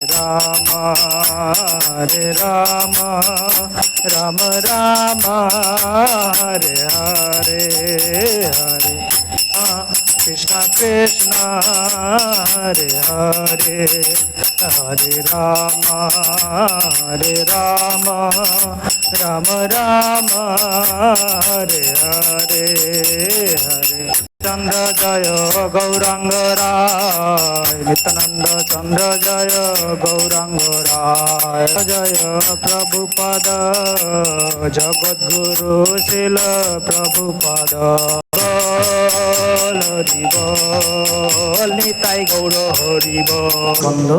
রাম হরে রাম রাম রাম হরে হরে হরে কৃষ্ণ কৃষ্ণ হরে হরে হরে রাম রাম রাম হরে হরে হরে চন্দ্র জয় গৌরাঙ্গ রায় নিত্যানন্দ চন্দ্র জয় গৌরাঙ্গ রায় জয় প্রভুপদ জগদ্গুরু শিল প্রভুপদ হরি বল নিতাই গৌর হরি বল।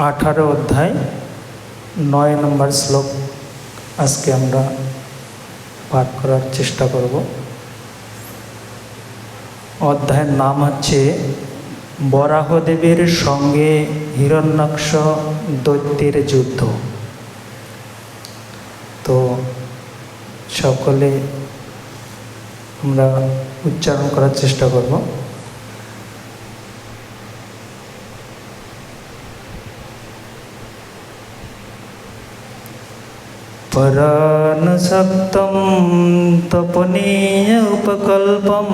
18 অধ্যায় 9 নম্বর শ্লোক আজকে আমরা পাঠ করার চেষ্টা করব। অধ্যায়ের নাম হচ্ছে বরাহদেবের সঙ্গে হিরণ্যাক্ষ দৈত্যের যুদ্ধ। তো সকলে আমরা উচ্চারণ করার চেষ্টা করব। পরানসক্তম তপনীয় উপকল্পম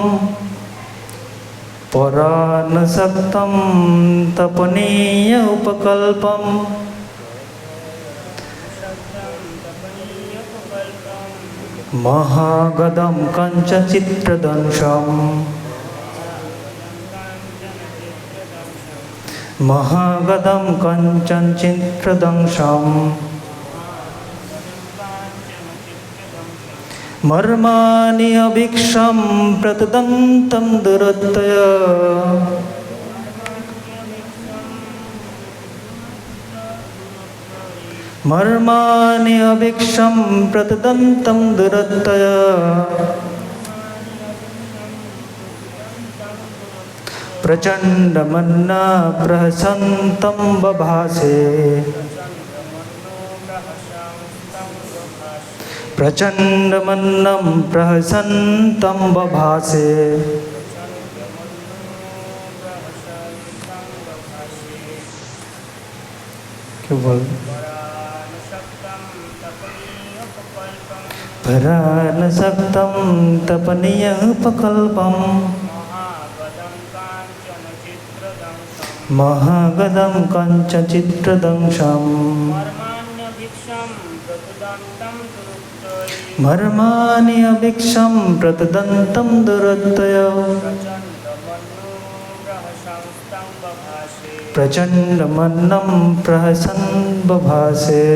পরানসক্তম তপনীয় উপকল্পম মহাগদম কঞ্চচিত্রদংশম মহাগদম কঞ্চচিত্রদংশম মর্মাণি অভীক্ষম প্রতদন্তম দুরত্যয় মর্মাণি অভীক্ষম প্রতদন্তম দুরত্যয় প্রচণ্ডমন্না প্রহসন্তম বভাসে প্রচণ্ডমন্নম প্রহসন্তম বভাসে। কি বল? পরানসক্তম তপনীয় উপকল্পম মহাগদম কঞ্চচিত্রদংশম মর্মাণি অভীক্ষম প্রতদন্তম দুরত্যয় প্রচণ্ডমন্নম প্রহসন বভাসে।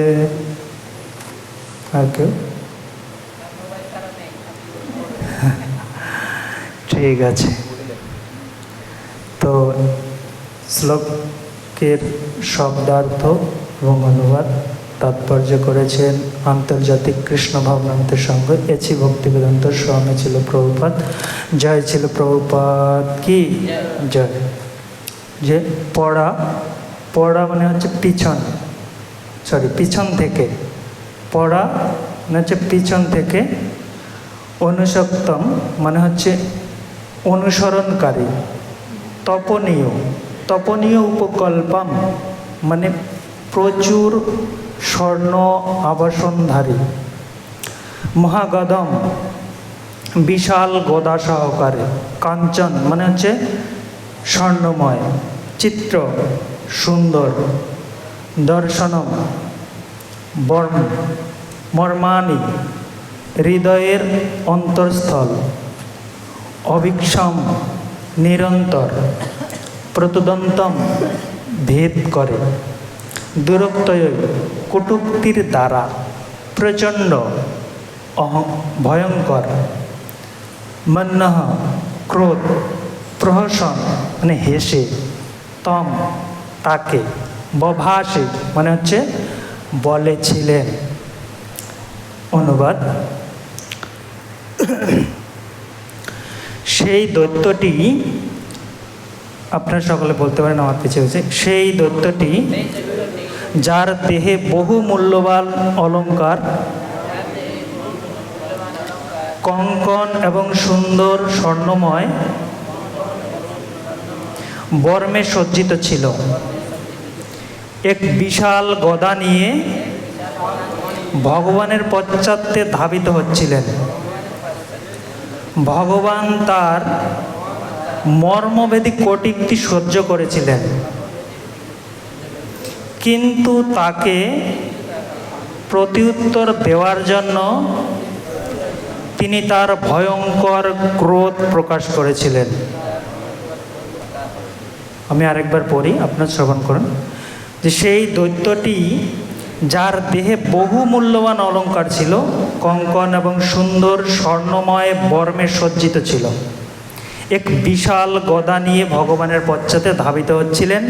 ঠিক আছে। তো শ্লোকের শব্দার্থ এবং অনুবাদ তাৎপর্য করেছেন আন্তর্জাতিক কৃষ্ণ ভাবনান্তের সংঘ এচি ভক্তিবেদান্ত স্বামী ছিল প্রভুপাদ। জয় ছিল প্রভুপাদ কি জয়। যে পড়া পড়া মানে হচ্ছে পিছন, পিছন থেকে পড়া মানে হচ্ছে পিছন থেকে। অনুসক্তম মানে হচ্ছে অনুসরণকারী। তপনীয় তপনীয় উপকল্পম মানে প্রচুর স্বর্ণ আবাসনধারী। মহাগদম বিশাল গদা সহকারে। কাঞ্চন মানে হচ্ছে স্বর্ণময়। চিত্র সুন্দর। দর্শনম মর্মাণি হৃদয়ের অন্তরস্থল। অভীক্ষম নিরন্তর। প্রতদন্তম ভেদ করে। দুরত্যয় কটূক্তির দ্বারা। প্রচণ্ড ভয়ঙ্কর। মন্নঃ ক্রোধ। প্রহসন মানে হেসে। তম তাকে। বভাসে মানে হচ্ছে বলেছিলেন। অনুবাদ। সেই দৈত্যটি, আপনারা সকলে বলতে পারেন আমার পিছিয়ে হচ্ছে, সেই দৈত্যটি যার দেহে বহু মূল্যবান অলঙ্কার, কঙ্কন এবং সুন্দর স্বর্ণময় বর্মে সজ্জিত ছিল, এক বিশাল গদা নিয়ে ভগবানের পশ্চাতে ধাবিত হচ্ছিলেন। ভগবান তার মর্মভেদী কটূক্তি সহ্য করেছিলেন, কিন্তু তাকে প্রত্যুত্তর দেওয়ার জন্য তিনি তার ভয়ঙ্কর ক্রোধ প্রকাশ করেছিলেন। আমি আরেকবার পড়ি, আপনার শ্রবণ করুন। যে সেই দৈত্যটি, যার দেহে বহু মূল্যবান অলঙ্কার ছিল, কঙ্কন এবং সুন্দর স্বর্ণময় বর্মে সজ্জিত ছিল, এক বিশাল গদা নিয়ে ভগবানের পশ্চাতে ধাবিত হচ্ছিলেন।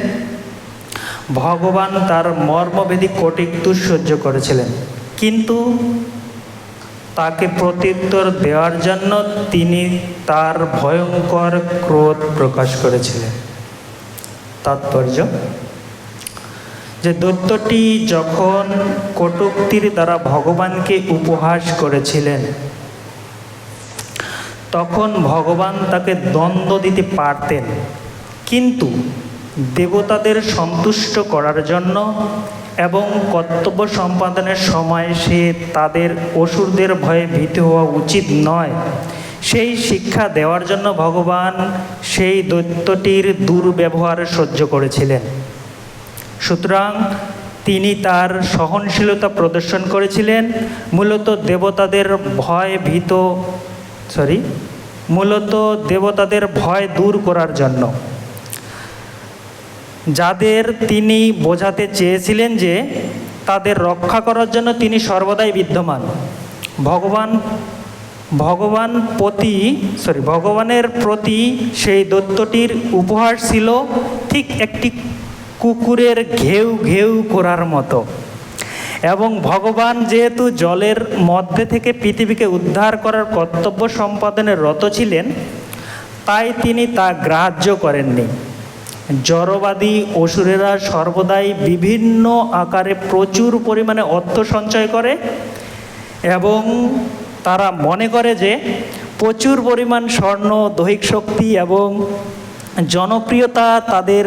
ভগবান তার মর্মভেদী কটূক্তি সহ্য করেছিলেন, কিন্তু তাকে প্রত্যুত্তর দেওয়ার জন্য তিনি তার ভয়ঙ্কর ক্রোধ প্রকাশ করেছিলেন। তাৎপর্য, যে দৈত্যটি যখন কটূক্তির দ্বারা ভগবানকে উপহাস করেছিলেন, তখন ভগবান তাকে দণ্ড দিতে পারতেন, কিন্তু দেবতাদের সন্তুষ্ট করার জন্য এবং কর্তব্য সম্পাদনের সময় সে তাদের অসুরদের ভয়ে ভীত হওয়া উচিত নয়, সেই শিক্ষা দেওয়ার জন্য ভগবান সেই দৈত্যটির দুর্ব্যবহার সহ্য করেছিলেন। সুতরাং তিনি তার সহনশীলতা প্রদর্শন করেছিলেন মূলত দেবতাদের ভয় দূর করার জন্য, যাদের তিনি বোঝাতে চেয়েছিলেন যে তাদের রক্ষা করার জন্য তিনি সর্বদাই বিদ্যমান। ভগবানের প্রতি সেই দৈত্যটির উপহার ছিল ঠিক একটি কুকুরের ঘেউ ঘেউ করার মতো, এবং ভগবান যেহেতু জলের মধ্যে থেকে পৃথিবীকে উদ্ধার করার কর্তব্য সম্পাদনে রত ছিলেন, তাই তিনি তা গ্রাহ্য করেননি। জড়বাদী অসুরেরা সর্বদাই বিভিন্ন আকারে প্রচুর পরিমাণে অর্থ সঞ্চয় করে এবং তারা মনে করে যে প্রচুর পরিমাণ স্বর্ণ, দৈহিক শক্তি এবং জনপ্রিয়তা তাদের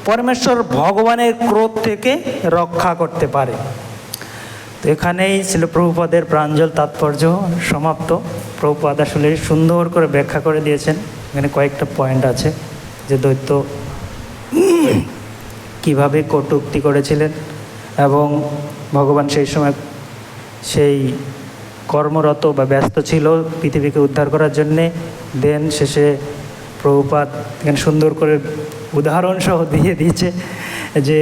পরমেশ্বর ভগবানের ক্রোধ থেকে রক্ষা করতে পারে। তো এখানেই ছিল প্রভুপাদের প্রাঞ্জল তাৎপর্য সমাপ্ত। প্রভুপাদ আসলে সুন্দর করে ব্যাখ্যা করে দিয়েছেন। এখানে কয়েকটা পয়েন্ট আছে, যে দৈত্য কিভাবে কটূক্তি করেছিলেন এবং ভগবান সেই সময় সেই কর্মরত বা ব্যস্ত ছিল পৃথিবীকে উদ্ধার করার জন্যে। দেন শেষে প্রভুপাদ এখানে সুন্দর করে উদাহরণ সহ দিয়ে দিয়েছে যে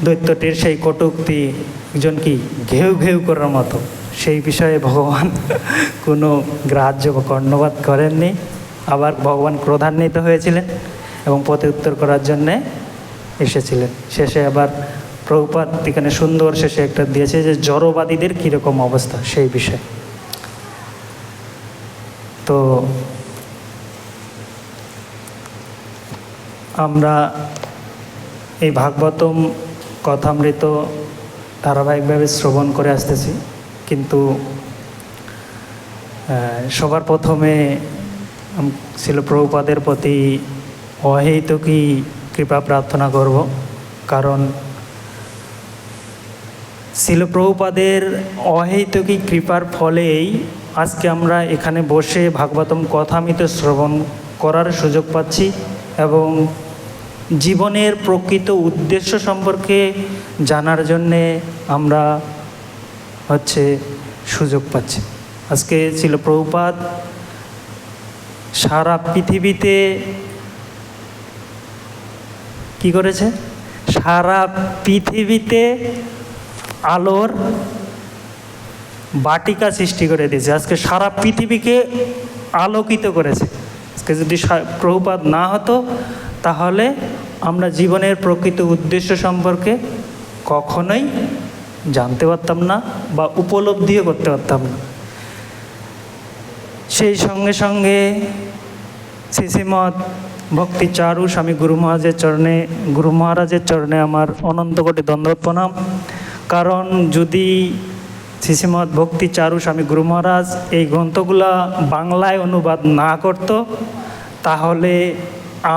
দৈত্যটির সেই কটূক্তি একজন কি ঘেউ ঘেউ করার মতো, সেই বিষয়ে ভগবান কোনো গ্রাহ্য বা কর্ণপাত করেননি। আবার ভগবান ক্রোধান্বিত হয়েছিলেন এবং প্রত্যুত্তর করার জন্যে এসেছিলেন। শেষে আবার প্রভুপাদ এখানে সুন্দর শেষে একটা দিয়েছে যে জড়বাদীদের কীরকম অবস্থা সেই বিষয়ে। তো আমরা এই ভাগবতম কথামৃত ধারাবাহিকভাবে শ্রবণ করে আসতেছি, কিন্তু সবার প্রথমে ছিল প্রভুপাদের প্রতি অহেতুকী কৃপা প্রার্থনা করব, কারণ ছিল প্রভুপাদের অহেতুকী কৃপার ফলেই আজকে আমরা এখানে বসে ভাগবতম কথামৃত শ্রবণ করার সুযোগ পাচ্ছি এবং জীবনের প্রকৃত উদ্দেশ্য সম্পর্কে জানার জন্যে আমরা সুযোগ পাচ্ছি। আজকে ছিল প্রভুপাদ সারা পৃথিবীতে কি করেছে? সারা পৃথিবীতে আলোর বাটিকা সৃষ্টি করে দিয়েছে। আজকে সারা পৃথিবীকে আলোকিত করেছে। আজকে যদি প্রভুপাদ না হতো তাহলে আমরা জীবনের প্রকৃত উদ্দেশ্য সম্পর্কে কখনোই জানতে পারতাম না বা উপলব্ধিও করতে পারতাম না। সেই সঙ্গে সঙ্গে শ্রীশ্রীমৎ ভক্তি চারু স্বামী গুরু মহারাজের চরণে আমার অনন্ত কোটি দণ্ডবত প্রণাম। কারণ যদি শ্রীশ্রীমৎ ভক্তি চারু স্বামী গুরু মহারাজ এই গ্রন্থগুলা বাংলায় অনুবাদ না করত, তাহলে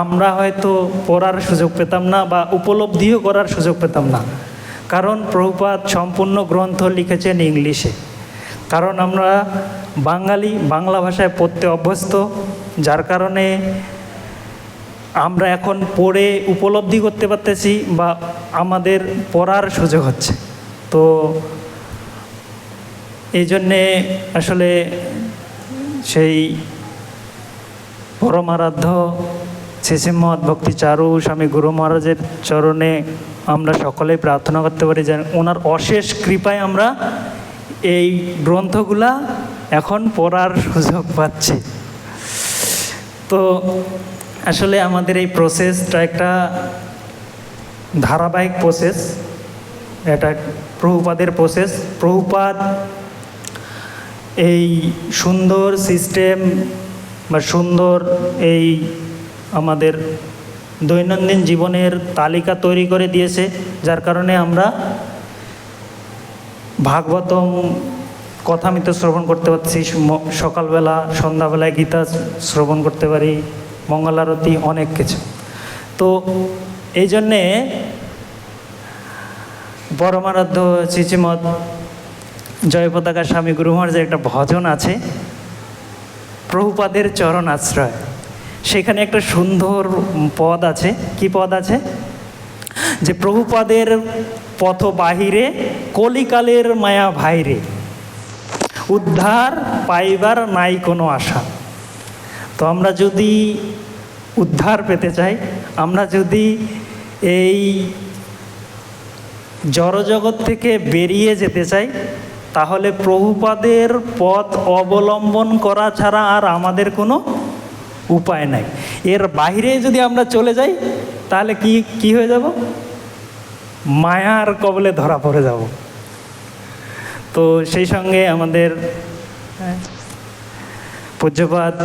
আমরা হয়তো পড়ার সুযোগ পেতাম না বা উপলব্ধিও করার সুযোগ পেতাম না, কারণ প্রভুপাদ সম্পূর্ণ গ্রন্থ লিখেছেন ইংলিশে। কারণ আমরা বাঙালি, বাংলা ভাষায় পড়তে অভ্যস্ত, যার কারণে আমরা এখন পড়ে উপলব্ধি করতে পারতেছি বা আমাদের পড়ার সুযোগ হচ্ছে। তো এই জন্যে আসলে সেই পরমারাধ্য শ্রী শ্রীমৎ ভক্তি চারু স্বামী গুরু মহারাজের চরণে আমরা সকলেই প্রার্থনা করতে পারি যেন ওনার অশেষ কৃপায় আমরা এই গ্রন্থগুলা এখন পড়ার সুযোগ পাচ্ছি। তো আসলে আমাদের এই প্রসেসটা একটা ধারাবাহিক প্রসেস, এটা প্রভুপাদের প্রসেস। প্রভুপাদ এই সুন্দর সিস্টেম বা সুন্দর এই আমাদের দৈনন্দিন জীবনের তালিকা তৈরি করে দিয়েছে, যার কারণে আমরা ভাগবতম কথামৃত শ্রবণ করতে পারছি, সকালবেলা সন্ধ্যাবেলায় গীতা শ্রবণ করতে পারি, মঙ্গলারতি, অনেক কিছু। তো এই জন্যে পরমারাধ্য শ্রী শ্রীমৎ জয়পতাকা স্বামী গুরু মহারাজের একটা ভজন আছে, প্রভুপাদের চরণ আশ্রয়। সেখানে একটা সুন্দর পদ আছে। কি পদ আছে? যে প্রভুপাদের পথ বাহিরে কলিকালের মায়া ভাইরে, উদ্ধার পাইবার নাই কোনো আশা। তো আমরা যদি উদ্ধার পেতে চাই, আমরা যদি এই জড়জগৎ থেকে বেরিয়ে যেতে চাই, তাহলে প্রভুপাদের পথ অবলম্বন করা ছাড়া আর আমাদের কোনো উপায় নাই। এর বাইরে যদি আমরা চলে যাই তাহলে কি হয়ে যাব? মায়ার কবলে ধরা পড়ে যাব। তো সেই সঙ্গে আমাদের পূজ্যপাদ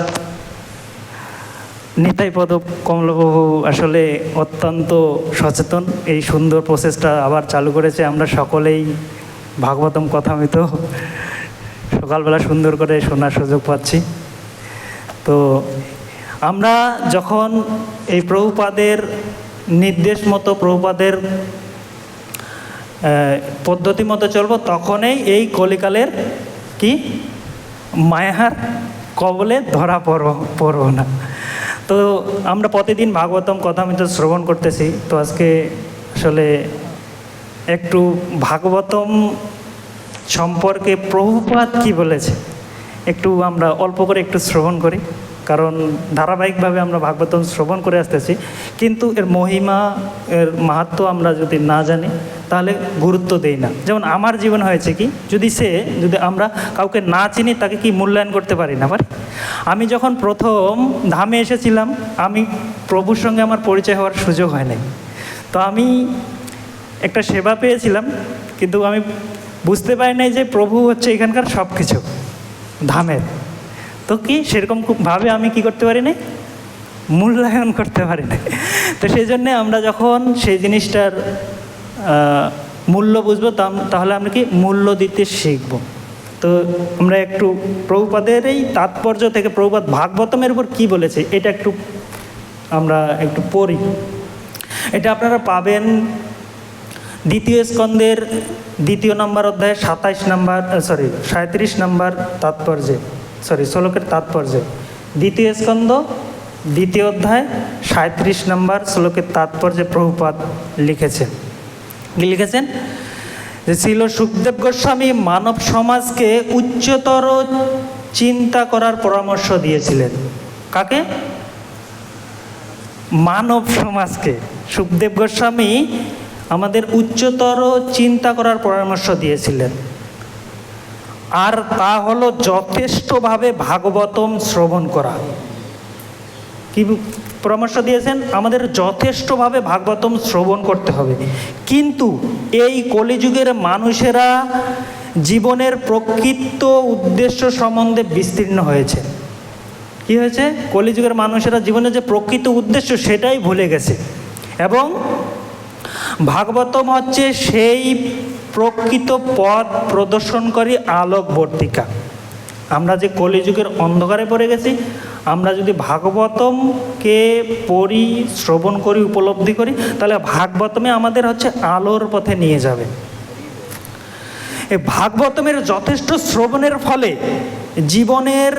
নিতাইপদ কমলবাবু আসলে অত্যন্ত সচেতন, এই সুন্দর প্রসেসটা আবার চালু করেছে। আমরা সকলেই ভাগবতম কথামৃত সকালবেলা সুন্দর করে শোনার সুযোগ পাচ্ছি। তো আমরা যখন এই প্রভুপাদের নির্দেশ মতো, প্রভুপাদের পদ্ধতি মতো চলবো, তখনই এই কলিকালের কি মায়ার কবলে ধরা পড়ব না। তো আমরা প্রতিদিন ভাগবতম কথামৃত শ্রবণ করতেছি। তো আজকে আসলে একটু ভাগবতম সম্পর্কে প্রভুপাদ কি বলেছে একটু আমরা অল্প করে একটু শ্রবণ করি, কারণ ধারাবাহিকভাবে আমরা ভাগবতম শ্রবণ করে আসতেছি, কিন্তু এর মহিমা, এর মাহাত্ম্য আমরা যদি না জানি তাহলে গুরুত্ব দেই না। যেমন আমার জীবন হয়েছে কি, যদি আমরা কাউকে না চিনি তাকে কি মূল্যায়ন করতে পারি না পারি। আমি যখন প্রথম ধামে এসেছিলাম, আমি প্রভুর সঙ্গে আমার পরিচয় হওয়ার সুযোগ হয় নাই। তো আমি একটা সেবা পেয়েছিলাম, কিন্তু আমি বুঝতে পারি নাই যে প্রভু হচ্ছে এখানকার সব কিছু ধামের। তো কি সেরকম ভাবে আমি কি করতে পারি না, মূল্যায়ন করতে পারি না। তো সেই জন্যে আমরা যখন সেই জিনিসটার মূল্য বুঝবো, তাহলে আমরা কি মূল্য দিতে শিখব। তো আমরা একটু প্রভুপাদের এই তাৎপর্য থেকে প্রভুপাদ ভাগবতমের উপর কি বলেছে এটা আমরা একটু পড়ি। এটা আপনারা পাবেন দ্বিতীয় স্কন্ধের 2 নম্বর অধ্যায়ে 37 নম্বর তাৎপর্যে, শ্লোকের তাৎপর্যে। দ্বিতীয় স্কন্ধ 2 অধ্যায় 37 নম্বর শ্লোকের তাৎপর্যে প্রভুপাদ লিখেছেন যে ছিল সুখদেব গোস্বামী মানব সমাজকে উচ্চতর চিন্তা করার পরামর্শ দিয়েছিলেন। কাকে? মানব সমাজকে সুখদেব গোস্বামী আমাদের উচ্চতর চিন্তা করার পরামর্শ দিয়েছিলেন। আর তা হলো যথেষ্টভাবে ভাগবতম শ্রবণ করা। কি পরামর্শ দিয়েছেন? আমাদের যথেষ্টভাবে ভাগবতম শ্রবণ করতে হবে। কিন্তু এই কলিযুগের মানুষেরা জীবনের প্রকৃত উদ্দেশ্য সম্বন্ধে বিস্তীর্ণ হয়েছে। কি হয়েছে? কলিযুগের মানুষেরা জীবনের যে প্রকৃত উদ্দেশ্য সেটাই ভুলে গেছে, এবং ভাগবতম হচ্ছে সেই প্রকৃত পথ প্রদর্শনকারী আলোকবর্তিকা। আমরা যে কলিযুগের অন্ধকারে পড়ে গেছি, আমরা যদি ভাগবতমকে পড়ি, শ্রবণ করি, উপলব্ধি করি, তাহলে ভাগবতমে আমাদের হচ্ছে আলোর পথে নিয়ে যাবে। এই ভাগবতমের যথেষ্ট শ্রবণের ফলে জীবনের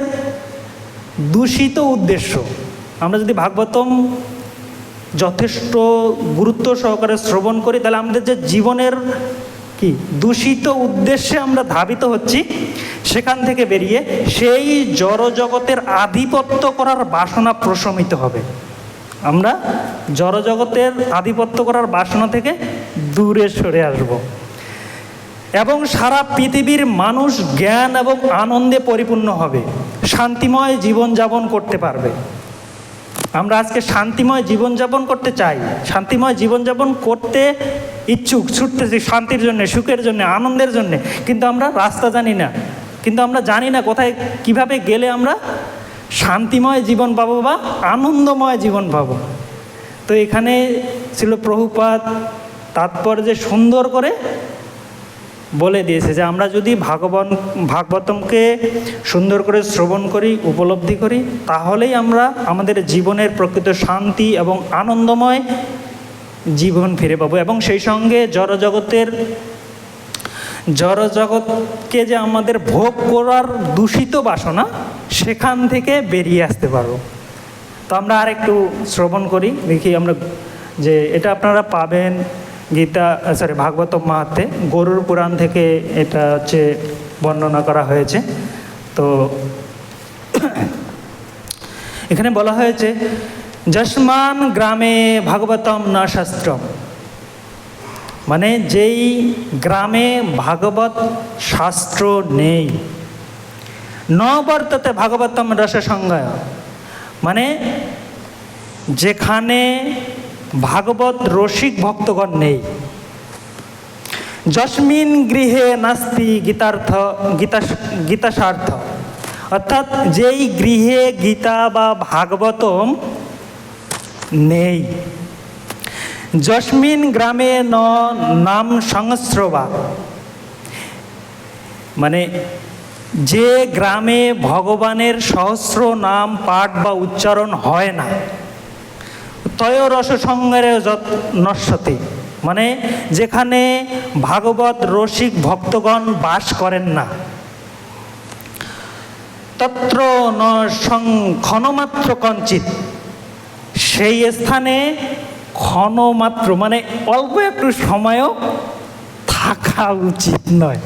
দূষিত উদ্দেশ্য, আমরা যদি ভাগবতম যথেষ্ট গুরুত্ব সহকারে শ্রবণ করি, তাহলে আমাদের যে জীবনের কি দূষিত উদ্দেশ্যে আমরা ধাবিত হচ্ছি, সেখান থেকে বেরিয়ে সেই জড়জগতের আধিপত্য করার বাসনা প্রশমিত হবে। আমরা জড়জগতের আধিপত্য করার বাসনা থেকে দূরে সরে আসব এবং সারা পৃথিবীর মানুষ জ্ঞান এবং আনন্দে পরিপূর্ণ হবে, শান্তিময় জীবনযাপন করতে পারবে। আমরা আজকে শান্তিময় জীবনযাপন করতে চাই, শান্তিময় জীবনযাপন করতে ইচ্ছুক, ছুটতেছি শান্তির জন্য, সুখের জন্য, আনন্দের জন্য, কিন্তু আমরা রাস্তা জানি না, কিন্তু আমরা জানি না কোথায় কিভাবে গেলে আমরা শান্তিময় জীবন পাবো বা আনন্দময় জীবন পাবো। তো এখানে ছিল প্রভুপাদ তাৎপর্যে সুন্দর করে বলে দিয়েছে যে আমরা যদি ভাগবতমকে সুন্দর করে শ্রবণ করি, উপলব্ধি করি, তাহলেই আমরা আমাদের জীবনের প্রকৃত শান্তি এবং আনন্দময় জীবন ফিরে পাবো এবং সেই সঙ্গে জড়জগৎকে যে আমাদের ভোগ করার দূষিত বাসনা, সেখান থেকে বেরিয়ে আসতে পারবো। তো আমরা আর একটু শ্রবণ করি, দেখি আমরা যে এটা আপনারা পাবেন ভাগবতম মাহাত্ম্যে, গরুড় পুরাণ থেকে এটা হচ্ছে বর্ণনা করা হয়েছে। তো এখানে বলা হয়েছে যস্মান গ্রামে ভাগবতম না শাস্ত্রম, মানে যেই গ্রামে ভাগবত শাস্ত্র নেই, ন বর্ততে ভাগবতম রসসংজ্ঞা, মানে যেখানে ভাগবত রসিক ভক্তগণ নেই। যস্মিন গৃহে নাস্তি গীতাসার্থ, অর্থাৎ যেই গৃহে গীতা বা ভাগবতম নেই। যস্মিন গ্রামে ন নাম সংস্রবা, মানে যে গ্রামে ভগবানের সহস্র নাম পাঠ বা উচ্চারণ হয় না। তয় রসসংজ্ঞারে নশ্যতি, মানে যেখানে ভাগবত রসিক ভক্তগণ বাস করেন না। তত্র ন ক্ষণমাত্র কঞ্চিত, সেই স্থানে ক্ষণমাত্র মানে অল্প একটু সময়ও থাকা উচিত নয়।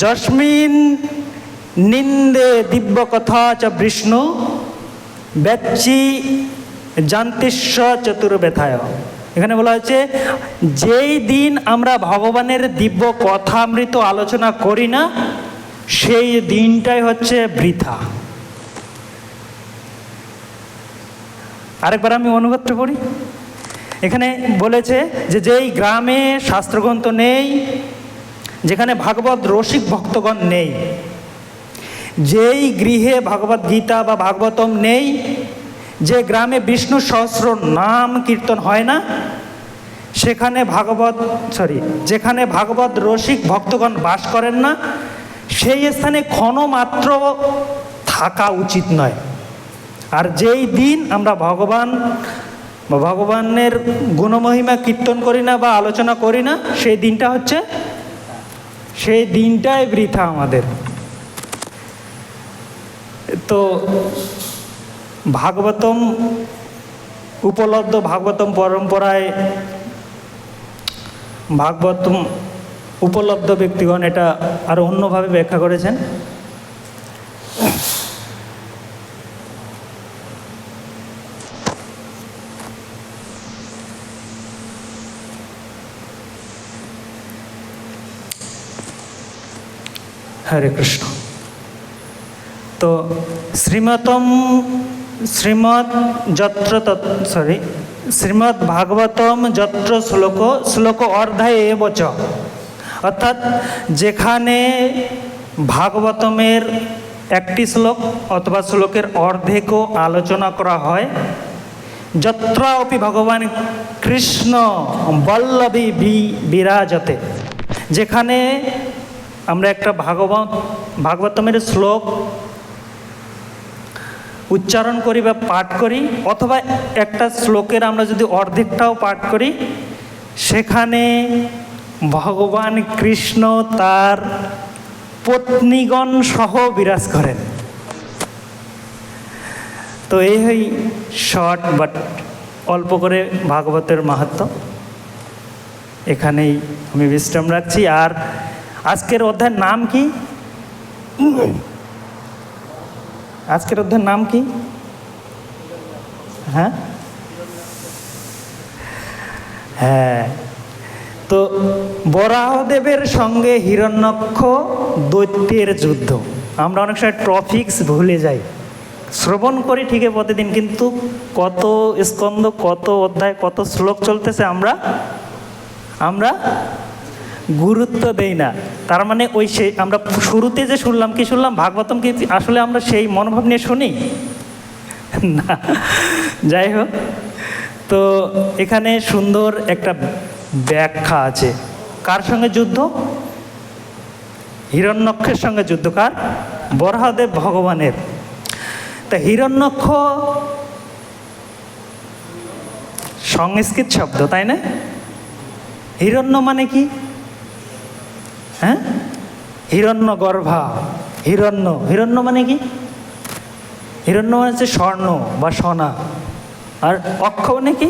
যস্মিন নিন্দে দিব্য কথা চ বিষ্ণু ব্যচি জান্তিস্ব চতুর্ব্যথায়, এখানে বলা হয়েছে যেই দিন আমরা ভগবানের দিব্য কথামৃত আলোচনা করি না, সেই দিনটাই হচ্ছে বৃথা। আরেকবার আমি অনুবাদটা পড়ি। এখানে বলেছে যে যেই গ্রামে শাস্ত্রগ্রন্থ নেই, যেখানে ভাগবত রসিক ভক্তগণ নেই, যেই গৃহে ভগবত গীতা বা ভাগবতম নেই, যে গ্রামে বিষ্ণু সহস্র নাম কীর্তন হয় না, যেখানে ভাগবত রসিক ভক্তগণ বাস করেন না, সেই স্থানে ক্ষণমাত্র থাকা উচিত নয়। আর যেই দিন আমরা ভগবানের গুণমহিমা কীর্তন করি না বা আলোচনা করি না, সেই দিনটাই বৃথা আমাদের। তো ভাগবতম উপলব্ধ, ভাগবতম পরম্পরায় ভাগবতম উপলব্ধ ব্যক্তিগণ এটা আরো অন্যভাবে ব্যাখ্যা করেছেন। হরে কৃষ্ণ। তো শ্রীমদ্ ভাগবতম যত্র শ্লোক অর্ধায় এবচ, অর্থাৎ যেখানে ভাগবতমের একটি শ্লোক অথবা শ্লোকের অর্ধেকও আলোচনা করা হয়, যত্র অপি ভগবান কৃষ্ণ বল্লভী বিরাজতে, যেখানে আমরা একটা ভাগবতমের শ্লোক উচ্চারণ করি বা পাঠ করি, অথবা একটা শ্লোকের আমরা যদি অর্ধেকটাও পাঠ করি, সেখানে ভগবান কৃষ্ণ তার পত্নীগণ সহ বিরাজ করেন। তো এই শর্ট বাট অল্প করে ভাগবতের মাহাত্ম্য, এখানেই আমি বিশ্রাম রাখছি। আর আজকের অধ্যায়ের নাম কি? আজকের অধ্যায়ের নাম কি? হ্যাঁ হ্যাঁ, তো বরাহদেবের সঙ্গে হিরণ্যক্ষ দৈত্যের যুদ্ধ। আমরা অনেক সময় টপিকস ভুলে যাই, শ্রবণ করি ঠিকই প্রতিদিন, কিন্তু কত স্কন্ধ, কত অধ্যায়, কত শ্লোক চলতেছে আমরা গুরুত্ব দেই না। তার মানে ওই সেই আমরা শুরুতে যে শুনলাম, কি শুনলাম? ভাগবতম কি আসলে আমরা সেই মনোভাব নিয়ে শুনি না? যাই হোক, তো এখানে সুন্দর একটা ব্যাখ্যা আছে। কার সঙ্গে যুদ্ধ? হিরণ্যক্ষের সঙ্গে যুদ্ধ। কার? বরাহদেব ভগবানের। তা হিরণ্যক্ষ সংস্কৃত শব্দ, তাই না? হিরণ্য মানে কি? হ্যাঁ, হিরণ্য গর্ভা। হিরণ্য মানে কি? হিরণ্য মানে হচ্ছে স্বর্ণ বা সোনা। আর অক্ষ মানে কি?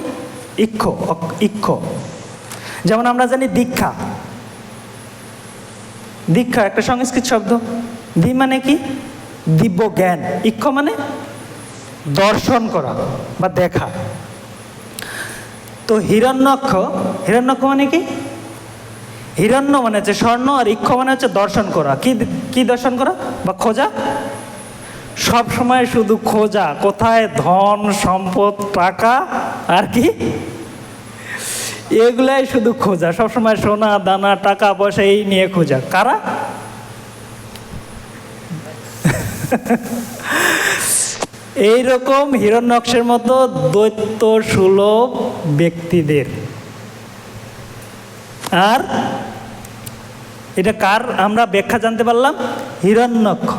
ইক্ষ। যেমন আমরা জানি দীক্ষা একটা সংস্কৃত শব্দ। দি মানে কি? দিব্য জ্ঞান। ইক্ষ মানে দর্শন করা বা দেখা। তো হিরণ্যক্ষ মানে কি? হিরণ্য মানে হচ্ছে স্বর্ণ, আর ইক্ষ মানে হচ্ছে দর্শন করা। কি দর্শন করা বা খোঁজা? সব সময় শুধু খোঁজা, কোথায় ধন সম্পদ টাকা আর কি, এগুলাই শুধু খোঁজা। সবসময় সোনা দানা টাকা পয়সা এই নিয়ে খোঁজা। কারা? এইরকম হিরণ্যক্ষের মতো দৈত্য সুলভ ব্যক্তিদের। আর এটা কার আমরা ব্যাখ্যা জানতে পারলাম? হিরণ্যক্ষ।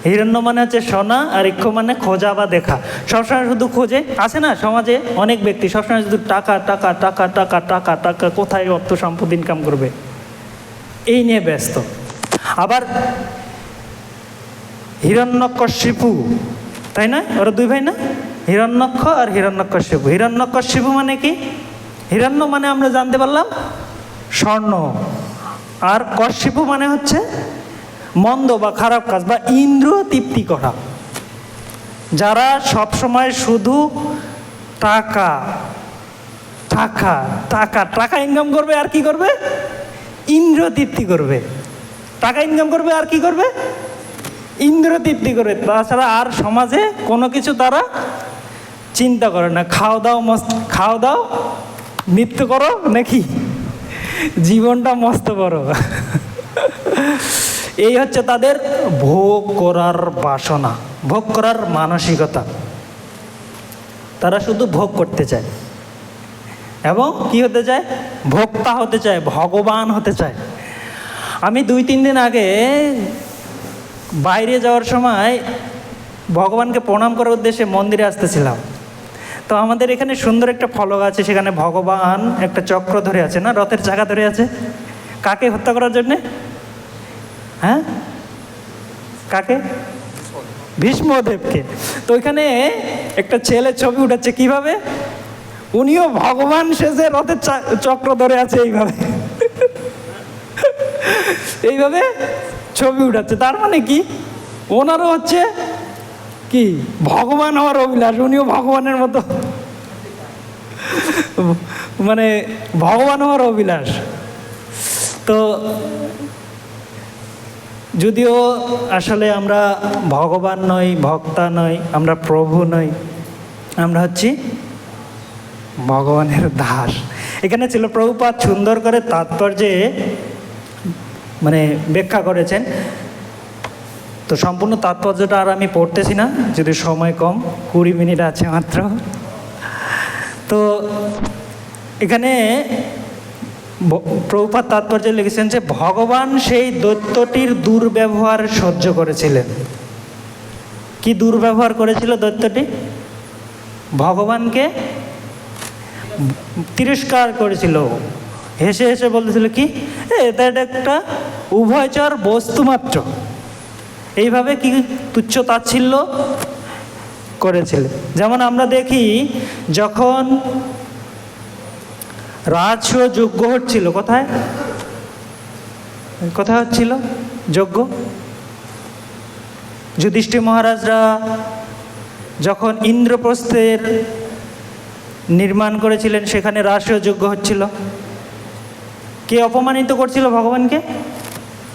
হিরণ্য মানে হচ্ছে সোনা, আর ইক্ষ মানে খোঁজা বা দেখা। সবসময় শুধু খোঁজে। আছে না সমাজে অনেক ব্যক্তি সবসময় শুধু টাকা টাকা টাকা টাকা টাকা টাকা, কোথায় অর্থ সম্পদ ইনকাম করবে, এই নিয়ে ব্যস্ত। আবার হিরণ্যকশিপু, তাই না? ওরা দুই ভাই না? হিরণ্যক্ষ আর হিরণ্যকশিপু। হিরণ্যকশিপু মানে কি? হিরণ্য মানে আমরা জানতে পারলাম স্বর্ণ, আর কশিপু মানে হচ্ছে মন্দ বা খারাপ কাজ বা ইন্দ্রিয় তৃপ্তি করা। যারা সব সময় শুধু টাকা টাকা টাকা টাকা ইনকাম করবে, আর কি করবে? ইন্দ্রিয় তৃপ্তি করবে। টাকা ইনকাম করবে আর কি করবে? ইন্দ্রিয় তৃপ্তি করবে। তাছাড়া আর সমাজে কোনো কিছু তারা চিন্তা করে না। খাও দাও নৃত্য করো, নাকি জীবনটা মস্ত করো। এই হচ্ছে তাদের ভোগ করার বাসনা, ভোগ করার মানসিকতা। তারা শুধু ভোগ করতে চায় এবং কি হতে চায়? ভোক্তা হতে চায়, ভগবান হতে চায়। আমি 2-3 দিন আগে বাইরে যাওয়ার সময় ভগবানকে প্রণাম করার উদ্দেশ্যে মন্দিরে আসতেছিলাম। তো আমাদের এখানে সুন্দর একটা ফলক আছে, সেখানে ভগবান একটা চক্র ধরে আছে, না রথের চাকা ধরে আছে। কাকে হত্যা করার জন্যে? হ্যাঁ, কাকে? ভীষ্মদেবকে। তো ওইখানে একটা ছেলে ছবি উঠাচ্ছে। কিভাবে? উনিও ভগবান সেজে রথের চক্র ধরে আছে, এইভাবে ছবি উঠাচ্ছে। তার মানে কি? ওনারও হচ্ছে কি ভগবান হওয়ার অভিলাষ। উনিও ভগবানের মতো, মানে ভগবান হওয়ার অভিলাষ। তো যদিও আসলে আমরা ভগবান নই, ভক্তা নই, আমরা প্রভু নই, আমরা হচ্ছি ভগবানের দাস। এখানে ছিল প্রভুপাদ সুন্দর করে তাৎপর্যে মানে ব্যাখ্যা করেছেন। তো সম্পূর্ণ তাৎপর্যটা আর আমি পড়তেছি না, যদি সময় কম, 20 মিনিট আছে মাত্র। তো এখানে প্রভুপাদ তাৎপর্যে লিখেছেন যে ভগবান সেই দৈত্যটির দুর্ব্যবহার সহ্য করেছিলেন। কি দুর্ব্যবহার করেছিল দৈত্যটি? ভগবানকে তিরস্কার করেছিল, হেসে হেসে বলতেছিল কি, এটা একটা উভয়চর বস্তু মাত্র, এইভাবে কি তুচ্ছ তাচ্ছিল্য করেছিল। যেমন আমরা দেখি যখন রাজস্ব যজ্ঞ হচ্ছিল, কোথায় কোথায় হচ্ছিল যজ্ঞ? যুধিষ্ঠির মহারাজরা যখন ইন্দ্রপ্রস্থের নির্মাণ করেছিলেন, সেখানে রাজস্ব যজ্ঞ হচ্ছিল। কে অপমানিত করছিল ভগবানকে?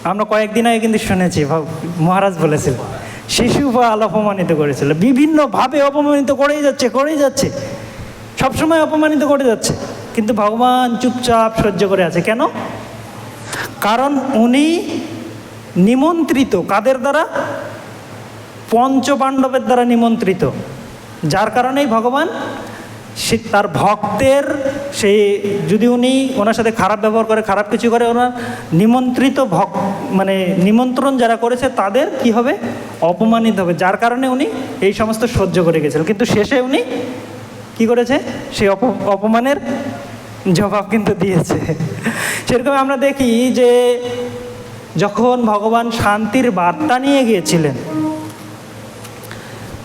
আমরা কয়েকদিন আগে কিন্তু শুনেছি, মহারাজ বলেছিল শিশুপাল অপমানিত করেছিল। বিভিন্নভাবে অপমানিত করেই যাচ্ছে, সবসময় অপমানিত করে যাচ্ছে, কিন্তু ভগবান চুপচাপ সহ্য করে আছে। কেন? কারণ উনি নিমন্ত্রিত, কাদের দ্বারা? পঞ্চপাণ্ডবের দ্বারা নিমন্ত্রিত, যার কারণেই ভগবান সে তার ভক্তের, সে যদি উনি ওনার সাথে খারাপ ব্যবহার করে, খারাপ কিছু করে, ওনার নিমন্ত্রিত মানে নিমন্ত্রণ যারা করেছে তাদের কি হবে? অপমানিত হবে, যার কারণে উনি এই সমস্ত সহ্য করে গেছিলেন। কিন্তু শেষে উনি কি করেছে? সেই অপমানের জবাব কিন্তু দিয়েছে। সেরকম আমরা দেখি যে যখন ভগবান শান্তির বার্তা নিয়ে গিয়েছিলেন,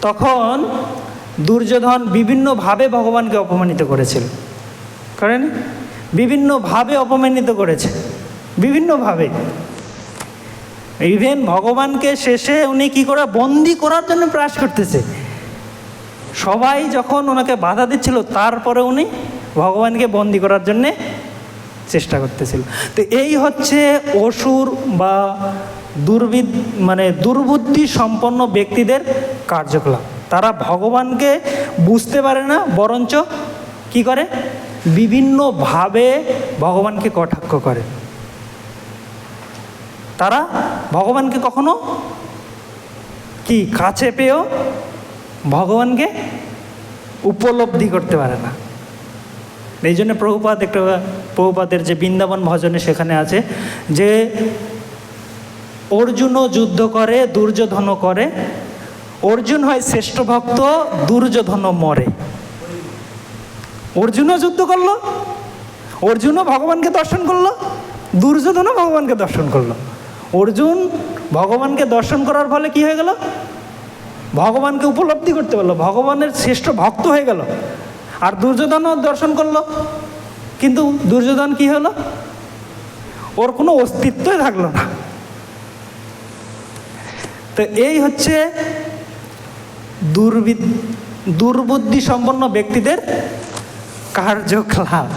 তখন দুর্যোধন বিভিন্নভাবে ভগবানকে অপমানিত করেছিল, করেন? বিভিন্নভাবে অপমানিত করেছে, বিভিন্নভাবে। ইভেন ভগবানকে শেষে উনি কি করে? বন্দি করার জন্য প্রয়াস করতেছে। সবাই যখন ওনাকে বাধা দিচ্ছিল, তারপরে উনি ভগবানকে বন্দি করার জন্যে চেষ্টা করতেছিল। তো এই হচ্ছে অসুর বা দুর্বুদ্ধি সম্পন্ন ব্যক্তিদের কার্যকলাপ। তারা ভগবানকে বুঝতে পারে না, বরঞ্চ কি করে? বিভিন্নভাবে ভগবানকে কটাক্ষ করে। তারা ভগবানকে কখনো কি কাছে পেয়েও ভগবানকে উপলব্ধি করতে পারে না। এই জন্য প্রভুপাদের যে বৃন্দাবন ভজনে সেখানে আছে যে অর্জুনও যুদ্ধ করে, দুর্যোধনও করে, অর্জুন হয় শ্রেষ্ঠ ভক্ত, দুর্যোধনও মরে। অর্জুনও যুদ্ধ করলো, অর্জুনও ভগবানকে দর্শন করলো, দুর্যোধনও ভগবানকে দর্শন করলো। অর্জুন ভগবানকে দর্শন করার ফলে কি হয়ে গেল? ভগবানকে উপলব্ধি করতে পারলো, ভগবানের শ্রেষ্ঠ ভক্ত হয়ে গেল। আর দুর্যোধনও দর্শন করলো, কিন্তু দুর্যোধন কি হলো? ওর কোনো অস্তিত্বই থাকলো না। তো এই হচ্ছে দুর্বুদ্ধি সম্পন্ন ব্যক্তিদের কার্যকলাপ।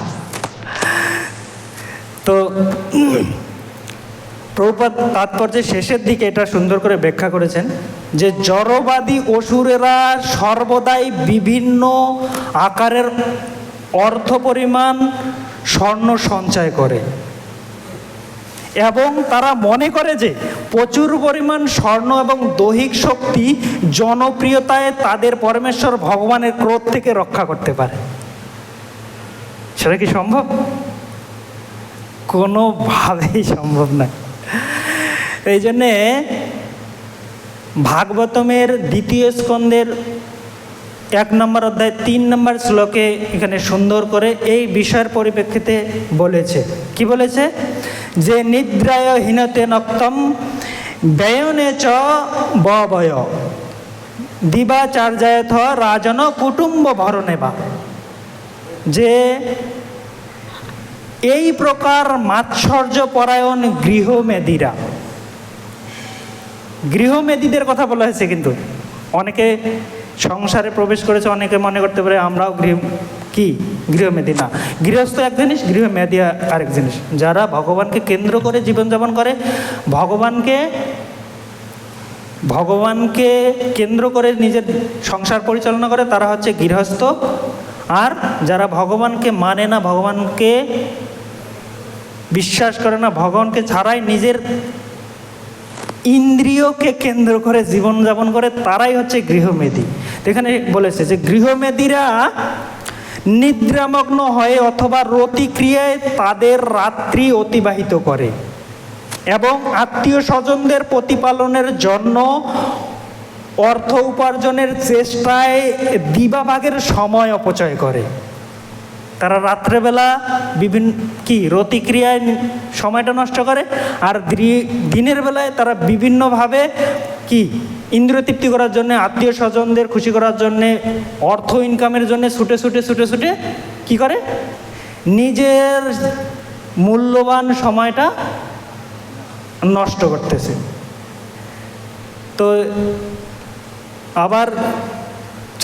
তো প্রভুপাদ তাৎপর্যের শেষের দিকে এটা সুন্দর করে ব্যাখ্যা করেছেন যে জড়বাদী অসুরেরা সর্বদাই বিভিন্ন আকারের অর্থ পরিমাণ স্বর্ণ সঞ্চয় করে এবং তারা মনে করে যে প্রচুর পরিমাণ স্বর্ণ এবং দৈহিক শক্তি জনপ্রিয়তায় তাদের পরমেশ্বর ভগবানের ক্রোধ থেকে রক্ষা করতে পারে। সেটা কি সম্ভব? কোনোভাবেই সম্ভব না। এই জন্যে ভাগবতমের 2য় স্কন্ধের 1 নম্বর অধ্যায় 3 নম্বর শ্লোকে এখানে সুন্দর করে এই বিষয়ের পরিপ্রেক্ষিতে বলেছে। কি বলেছে? যে নিদ্রায় হীনতে নক্তম ব্যয়নে চ বয় দিবাচার্যায়থ রাজন কুটুম্ব ভরণে বা। যে এই প্রকার মাৎসর্য পরায়ণ গৃহমেদীদের কথা বলা হয়েছে। কিন্তু অনেকে সংসারে প্রবেশ করেছে, অনেকে মনে করতে পারে আমরাও গৃহমেদী না। গৃহস্থ এক জিনিস, গৃহমেদী আরেক জিনিস। যারা ভগবানকে কেন্দ্র করে জীবনযাপন করে, ভগবানকে কেন্দ্র করে নিজের সংসার পরিচালনা করে, তারা হচ্ছে গৃহস্থ। আর যারা ভগবানকে মানে না, ভগবানকে বিশ্বাস করে না, ভগবানকে ছাড়াই নিজের ইন্দ্রিয়কে কেন্দ্র করে জীবনযাপন করে, তারাই হচ্ছে গৃহমেদী। এখানে বলেছে যে গৃহমেদীরা নিদ্রামগ্ন হয়ে অথবা রতিক্রিয়ায় তাদের রাত্রি অতিবাহিত করে এবং আত্মীয় স্বজনদের প্রতিপালনের জন্য অর্থ উপার্জনের চেষ্টায় দিবাভাগের সময় অপচয় করে। তারা রাত্রেবেলা বিভিন্ন রতিক্রিয়ায় সময়টা নষ্ট করে, আর দিনের বেলায় তারা বিভিন্নভাবে ইন্দ্রিয় তৃপ্তি করার জন্য, আত্মীয় স্বজনদের খুশি করার জন্যে, অর্থ ইনকামের জন্য ছুটে কি করে, নিজের মূল্যবান সময়টা নষ্ট করতেছে। তো আবার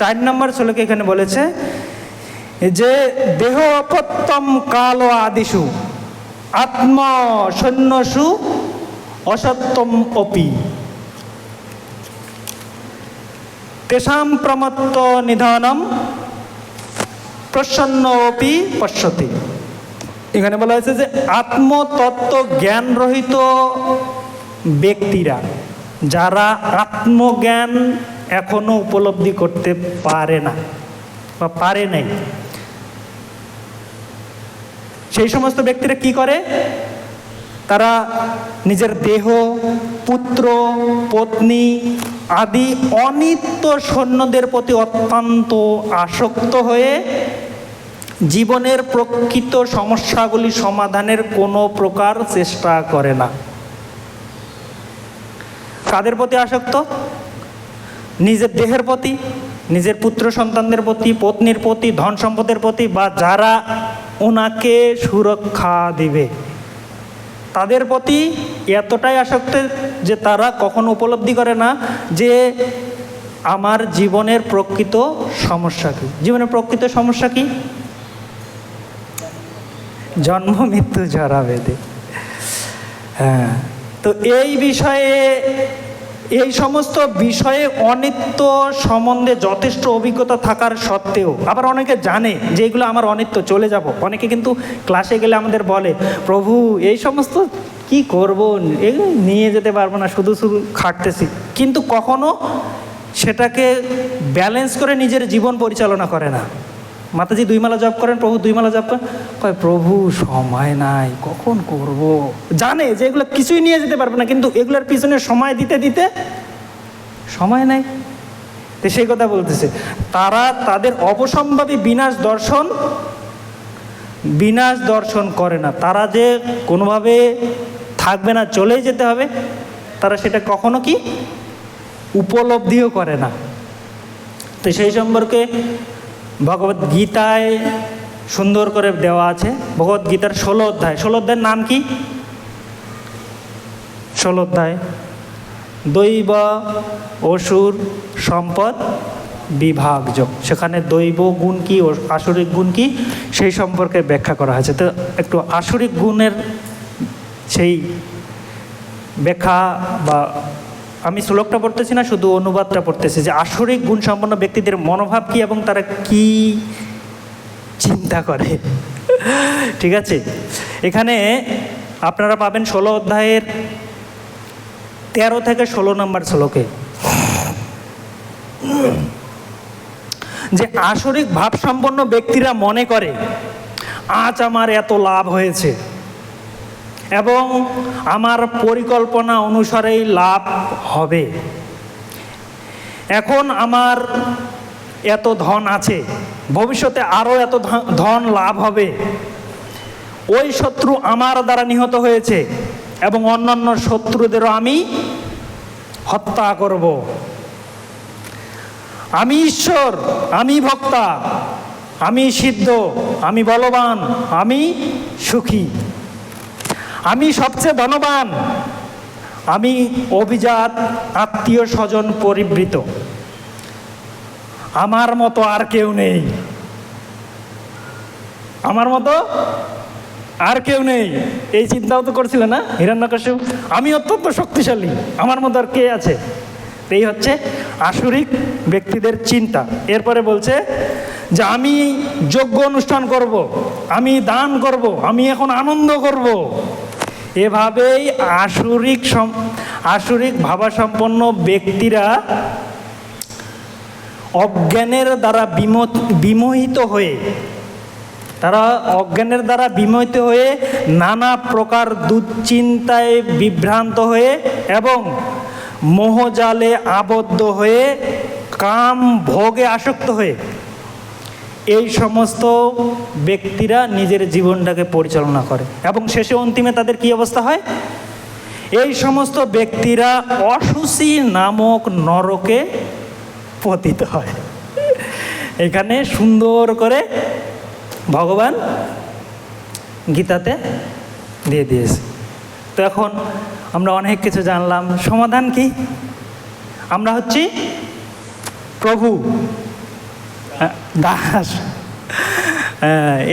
4 নম্বর শ্লোকে এখানে বলেছে যে দেহ অপত্যম কাল ও আদিষু আত্ম সৈন্যসু অসত্যম অপি তেষাম প্রমত্ত নিধনম প্রসন্ন অপি পশ্যতি। এখানে বলা হয়েছে যে আত্মতত্ত্ব জ্ঞান রহিত ব্যক্তিরা, যারা আত্মজ্ঞান এখনো উপলব্ধি করতে পারে না বা পারে নাই, সেই সমস্ত ব্যক্তিরা কি করে, তারা নিজের দেহ, পুত্র, পত্নী আদি অনিত্য সৈন্যদের প্রতি অত্যন্ত আসক্ত হয়ে জীবনের প্রকৃত সমস্যাগুলি সমাধানের কোনো প্রকার চেষ্টা করে না। কাদের প্রতি আসক্ত? নিজের দেহের প্রতি, নিজের পুত্র সন্তানদের প্রতি, পত্নীর প্রতি, ধন সম্পদের প্রতি, বা যারা ওনাকে সুরক্ষা দিবে তাদের প্রতি এতটাই আসক্ত যে তারা কখনো উপলব্ধি করে না যে আমার জীবনের প্রকৃত সমস্যা কী। জীবনের প্রকৃত সমস্যা কি? জন্ম, মৃত্যু, জরা, ব্যাধি। হ্যাঁ, তো এই সমস্ত বিষয়ে অনিত্য সম্বন্ধে যথেষ্ট অভিজ্ঞতা থাকার সত্ত্বেও আবার অনেকে জানে যে এগুলো আমার অনিত্য, চলে যাব। অনেকে কিন্তু ক্লাসে গেলে আমাদের বলে, প্রভু এই সমস্ত কি করব, এগুলো নিয়ে যেতে পারবো না, শুধু খাটতেছি, কিন্তু কখনো সেটাকে ব্যালেন্স করে নিজের জীবন পরিচালনা করে না। মাতাজি 2 মালা জপ করেন, প্রভু 2 মালা জপ করেন, কয় প্রভু সময় নাই, কখন করব। জানে যে এগুলো কিছুই নিয়ে যেতে পারবে না, কিন্তু এগুলোর পিছনে সময় দিতে দিতে সময় নাই। তো সেই কথা বলতেছে, তারা তাদের অবসম্ভাবী বিনাশ দর্শন করে না। তারা যে কোনোভাবে থাকবে না, চলেই যেতে হবে, তারা সেটা কখনো উপলব্ধিও করে না। তো সেই সম্পর্কে ভগবদ গীতায় সুন্দর করে দেওয়া আছে। ভগবদ গীতার 16 অধ্যায়, 16 অধ্যায়ের নাম কি? 16 অধ্যায় দৈব অসুর সম্পদ বিভাগযোগ। সেখানে দৈব গুণ কি ও আসরিক গুণ কি সেই সম্পর্কে ব্যাখ্যা করা হয়েছে। তো একটু আসরিক গুণের সেই ব্যাখ্যা, বা আমি শ্লোকটা পড়তেছি না, শুধু অনুবাদটা পড়তেছি, যে আসরিক গুণ সম্পন্ন ব্যক্তিদের মনোভাব কি এবং তারা কি চিন্তা করে। ঠিক আছে, এখানে আপনারা পাবেন 16 অধ্যায়ের 13 থেকে 16 নম্বর শ্লোকে যে আসরিক ভাবসম্পন্ন ব্যক্তিরা মনে করে আজ আমার এত লাভ হয়েছে এবং আমার পরিকল্পনা অনুসারেই লাভ হবে, এখন আমার এত ধন আছে, ভবিষ্যতে আরও এত ধন লাভ হবে, ওই শত্রু আমার দ্বারা নিহত হয়েছে এবং অন্যান্য শত্রুদেরও আমি হত্যা করব, আমি ঈশ্বর, আমি ভক্তা, আমি সিদ্ধ, আমি বলবান, আমি সুখী, আমি সবচেয়ে ধনবান, আমি অভিজাত, আত্মীয় স্বজন পরিবৃত, আমার মতো আর কেউ নেই, আমার মতো আর কেউ নেই। এই চিন্তাও তো করছিল না হিরণ্যকশিপু, আমি অত্যন্ত শক্তিশালী, আমার মতো আর কে আছে। এই হচ্ছে আসরিক ব্যক্তিদের চিন্তা। এরপরে বলছে যে আমি যজ্ঞ অনুষ্ঠান করব, আমি দান করব, আমি এখন আনন্দ করব। এভাবেই আসরিক ভাবাসম্পন্ন ব্যক্তিরা অজ্ঞানের দ্বারা বিমোহিত হয়ে তারা অজ্ঞানের দ্বারা বিমোহিত হয়ে নানা প্রকার দুশ্চিন্তায় বিভ্রান্ত হয়ে এবং মোহজালে আবদ্ধ হয়ে কাম ভোগে আসক্ত হয়ে এই সমস্ত ব্যক্তিরা নিজের জীবনটাকে পরিচালনা করে এবং শেষে অন্তিমে তাদের কি অবস্থা হয়? এই সমস্ত ব্যক্তিরা অসুচি নামক নরকে পতিত হয়। এখানে সুন্দর করে ভগবান গীতাতে দিয়ে দিয়েছে। তো এখন আমরা অনেক কিছু জানলাম, সমাধান কি? আমরা হচ্ছি প্রভু দাস।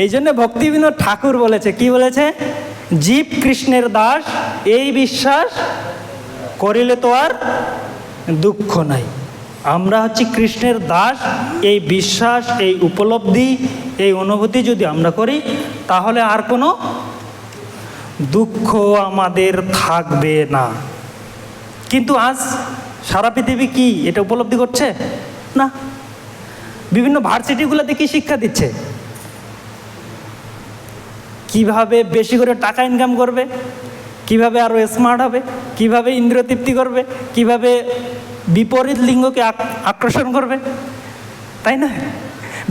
এই জন্য ভক্তিবিনোদ ঠাকুর বলেছে, কি বলেছে? জীব কৃষ্ণের দাস, এই বিশ্বাস করিলে তো আর দুঃখ নাই। আমরা হচ্ছি কৃষ্ণের দাস, এই বিশ্বাস, এই উপলব্ধি, এই অনুভূতি যদি আমরা করি, তাহলে আর কোনো দুঃখ আমাদের থাকবে না। কিন্তু আজ সারা পৃথিবী কি এটা উপলব্ধি করছে না? বিভিন্ন ভার্সিটিগুলোতে কি শিক্ষা দিচ্ছে? কিভাবে বেশি করে টাকা ইনকাম করবে, কিভাবে আরো স্মার্ট হবে, কিভাবে ইন্দ্রিয় তৃপ্তি করবে, কিভাবে বিপরীত লিঙ্গকে আকর্ষণ করবে, তাই না?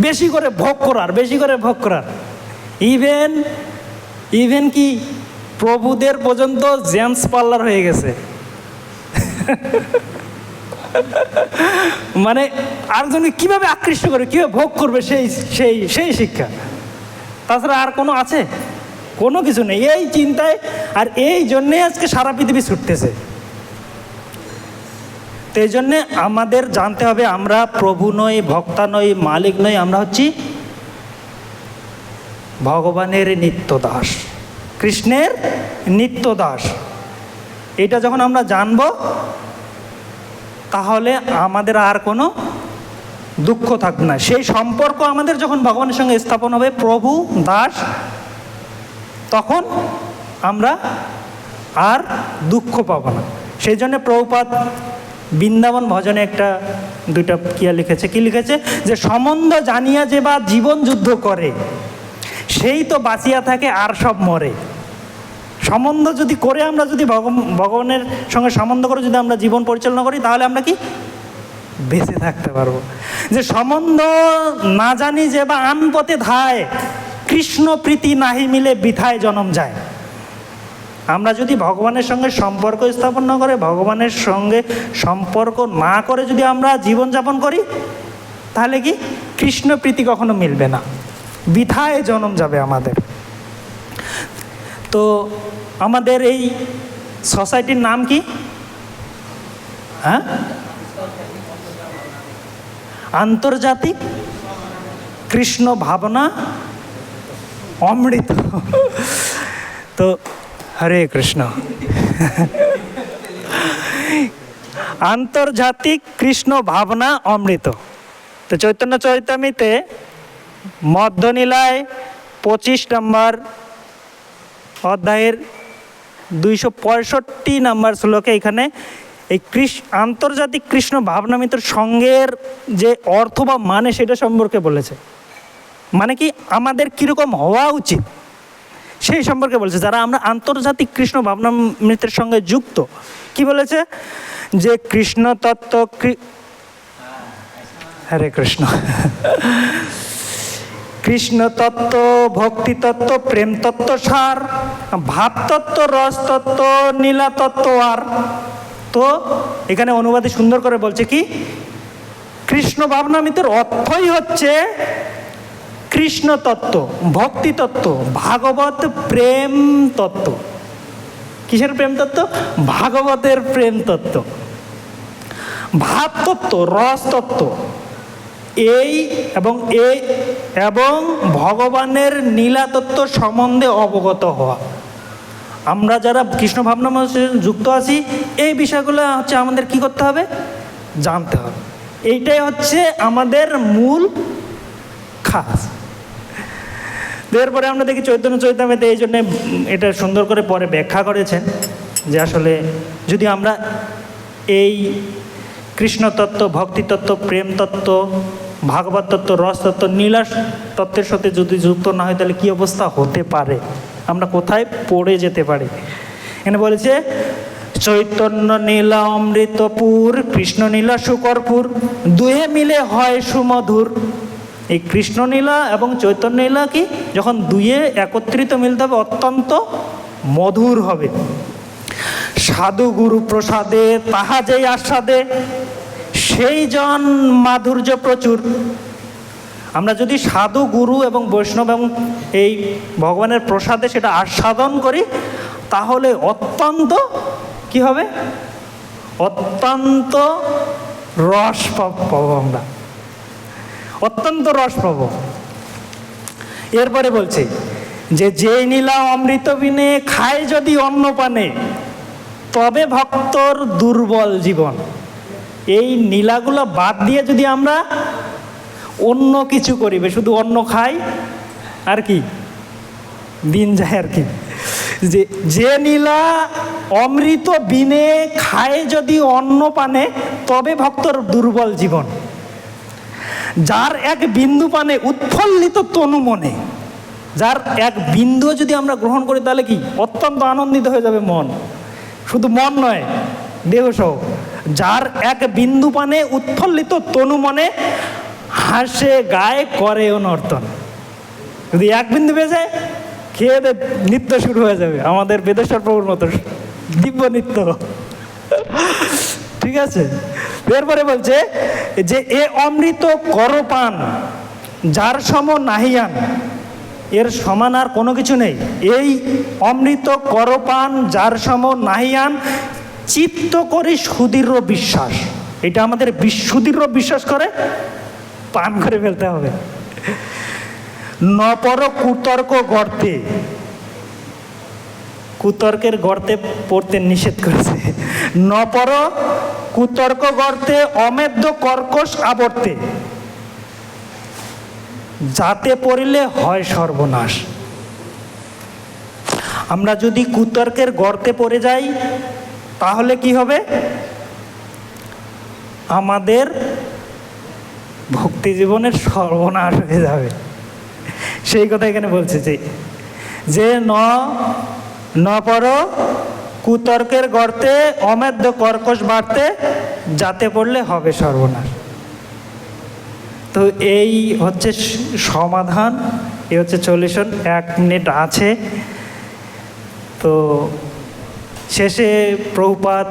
বেশি করে ভোগ করার, বেশি করে ভোগ করার। ইভেন কি প্রভুদের পর্যন্ত জেন্টস পার্লার হয়ে গেছে। মানে আরেকজনকে কিভাবে আকৃষ্ট করে, কিভাবে ভোগ করবে, সেই সেই সেই শিক্ষা। তাছাড়া আর কোনো আছে? কোনো কিছু নেই এই চিন্তায়। আর এই জন্যে আজকে সারা পৃথিবী ছুটতেছে। তো এই জন্যে আমাদের জানতে হবে আমরা প্রভু নই, ভক্তা নই, মালিক নই, আমরা হচ্ছি ভগবানের নিত্য দাস, কৃষ্ণের নিত্য দাস। এটা যখন আমরা জানবো, তাহলে আমাদের আর কোনো দুঃখ থাকবে না। সেই সম্পর্ক আমাদের যখন ভগবানের সঙ্গে স্থাপন হবে, প্রভু দাস, তখন আমরা আর দুঃখ পাবো না। সেই জন্য প্রভুপাদ বৃন্দাবন ভজনে একটা দুইটা কিয়া লিখেছে, কি লিখেছে? যে সম্বন্ধ জানিয়া যে বা জীবন যুদ্ধ করে, সেই তো বাঁচিয়া থাকে আর সব মরে। সম্বন্ধ যদি করে আমরা যদি ভগবানের সঙ্গে সম্বন্ধ করে যদি আমরা জীবন পরিচালনা করি, তাহলে আমরা কি বেঁচে থাকতে পারবো। যে সম্বন্ধ না জানি যে বা আন পথে ধায়, কৃষ্ণ প্রীতি নাহি মিলে বৃথায় জনম যায়। আমরা যদি ভগবানের সঙ্গে সম্পর্ক স্থাপন না করে, ভগবানের সঙ্গে সম্পর্ক না করে যদি আমরা জীবনযাপন করি, তাহলে কি কৃষ্ণ প্রীতি কখনো মিলবে না, বৃথায় জনম যাবে আমাদের। তো আমাদের এই সোসাইটির নাম কি? হ্যাঁ, আন্তর্জাতিক কৃষ্ণ ভাবনা অমৃত। তো হরে কৃষ্ণ। আন্তর্জাতিক কৃষ্ণ ভাবনা অমৃত। তো চৈতন্য চরিতামৃতে মধ্যনীলায় 25 নম্বর অধ্যায়ের 265 নম্বর শ্লোকে এখানে এই আন্তর্জাতিক কৃষ্ণ ভাবনামৃতর সঙ্গের যে অর্থ বা মানে সেটা সম্পর্কে বলেছে। মানে কি আমাদের কীরকম হওয়া উচিত সেই সম্পর্কে বলেছে, যারা আমরা আন্তর্জাতিক কৃষ্ণ ভাবনামৃতের সঙ্গে যুক্ত। কি বলেছে? যে কৃষ্ণ তত্ত্ব, হরে কৃষ্ণ, কৃষ্ণ তত্ত্ব, ভক্তি তত্ত্ব, প্রেম তত্ত্ব সার, ভাব তত্ত্ব, রস তত্ত্ব, নীলা তত্ত্ব আর। তো এখানে অনুবাদে সুন্দর করে বলছে কি, কৃষ্ণ ভাবনামৃতের অর্থই হচ্ছে কৃষ্ণ তত্ত্ব, ভক্তি তত্ত্ব, ভাগবত প্রেম তত্ত্ব। কিসের প্রেম তত্ত্ব? ভাগবতের প্রেম তত্ত্ব, ভাব তত্ত্ব, রস তত্ত্ব, এবং ভগবানের নীলা তত্ত্ব সম্বন্ধে অবগত হওয়া। আমরা যারা কৃষ্ণ ভাবনার মধ্যে যুক্ত আছি, এই বিষয়গুলো হচ্ছে আমাদের কি করতে হবে? জানতে হবে। এইটাই হচ্ছে আমাদের মূল খাস। এরপরে আমরা দেখি চৈতন্য চরিতামৃতে এই জন্য এটা সুন্দর করে পরে ব্যাখ্যা করেছেন যে আসলে যদি আমরা এই কৃষ্ণ তত্ত্ব, ভক্তি তত্ত্ব, প্রেম তত্ত্ব ভাগবত তত্ত্ব, রস তত্ত্ব, নীলা তত্ত্বের সাথে যদি যুক্ত না হয় তাহলে কী অবস্থা হতে পারে, আমরা কোথায় পড়ে যেতে পারি। এখানে বলেছে চৈতন্য নীলা অমৃতপুর, কৃষ্ণ নীলা শুকরপুর, দুহে মিলে হয় সুমধুর। এই কৃষ্ণ নীলা এবং চৈতন্য নীলা কি যখন দুয়ে একত্রিত মিলতে হবে অত্যন্ত মধুর হবে। সাধু গুরু প্রসাদে তাহা যেই আস্বাদে, সেই জন মাধুর্য প্রচুর। আমরা যদি সাধু গুরু এবং বৈষ্ণব এবং এই ভগবানের প্রসাদে সেটা আস্বাদন করি তাহলে অত্যন্ত কি হবে, অত্যন্ত রস পাবো আমরা, অত্যন্ত রস পাবো। এরপরে বলছে যে নীলা অমৃত বিনে খায় যদি অন্ন পানে, তবে ভক্তর দুর্বল জীবন। এই নীলাগুলো বাদ দিয়ে যদি আমরা অন্য কিছু করিবে, শুধু অন্ন খাই আর কি দিন যায় আর কি। যে নীলা অমৃত বিনে খায় যদি অন্ন পানে, তবে ভক্তর দুর্বল জীবন। যার এক বিন্দু পানে উৎফুল্লিত তনু মনে, যার এক বিন্দু যদি আমরা গ্রহণ করি তাহলে কি অত্যন্ত আনন্দিত হয়ে যাবে মন, শুধু মন নয় দেহ সহ। যার এক বিন্দু পানে উৎফুল্লিত তনু মনে, হাসে গায়ে করে নর্তন। যদি এক বিন্দু পেয়ে যায় খেয়ে নৃত্য শুরু হয়ে যাবে, আমাদের বেদেশ্বর প্রভুর মতো দিব্য নৃত্য। ঠিক আছে, এরপরে বলছে যে এ অমৃত করপান যার সম নাহিয়ান, এর সমান আর কোনো কিছু নেই। এই অমৃত করপান যার সম নাহিয়ান, চিত্ত করে সুদৃঢ় বিশ্বাস। এটা আমাদের সুদৃঢ় বিশ্বাস করে পান করে ফেলতে হবে। নপর কুতর্ক গর্তে, কুতর্কের গর্তে পড়তে নিষেধ করেছে। নপর কুতর্ক গর্তে অমেদ্য কর্কশ আবর্তে, যাতে পড়িলে হয় সর্বনাশ। আমরা যদি কুতর্কের গর্তে পড়ে যাই তাহলে কি হবে, আমাদের ভক্তি জীবনের সর্বনাশ হয়ে যাবে। সেই কথা এখানে বলছে যে ন পর কুতর্কের গর্তে অমেদ্য কর্কশ বাড়তে, যাতে পড়লে হবে সর্বনাশ। তো এই হচ্ছে সমাধান, এই হচ্ছে সলিউশন। 1 মিনিট আছে। তো শেষে প্রভুপাদ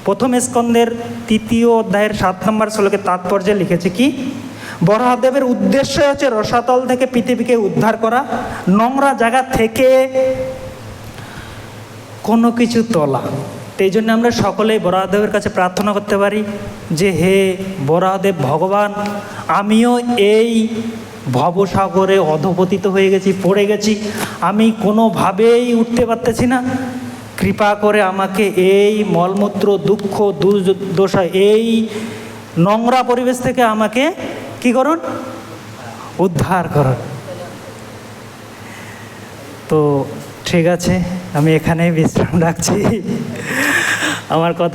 প্রথম স্কন্ধের 3য় অধ্যায়ের 7 নম্বর শ্লোকে তাৎপর্যে লিখেছে কি, বরাহদেবের উদ্দেশ্য হচ্ছে রসাতল থেকে পৃথিবীকে উদ্ধার করা, নোংরা জায়গা থেকে কোনো কিছু তোলা। এই জন্য আমরা সকলেই বরাহদেবের কাছে প্রার্থনা করতে পারি যে হে বরাহদেব ভগবান, আমিও এই ভবসাগরে অধপতিত হয়ে গেছি, পড়ে গেছি, আমি কোনোভাবেই উঠতে পারতেছি না, কৃপা করে আমাকে এই মলমূত্র দুঃখ দুর্দশা এই নোংরা পরিবেশ থেকে আমাকে কি করুন, উদ্ধার করুন। তো ঠিক আছে, আমি এখানেই বিশ্রাম রাখছি। আমার কথা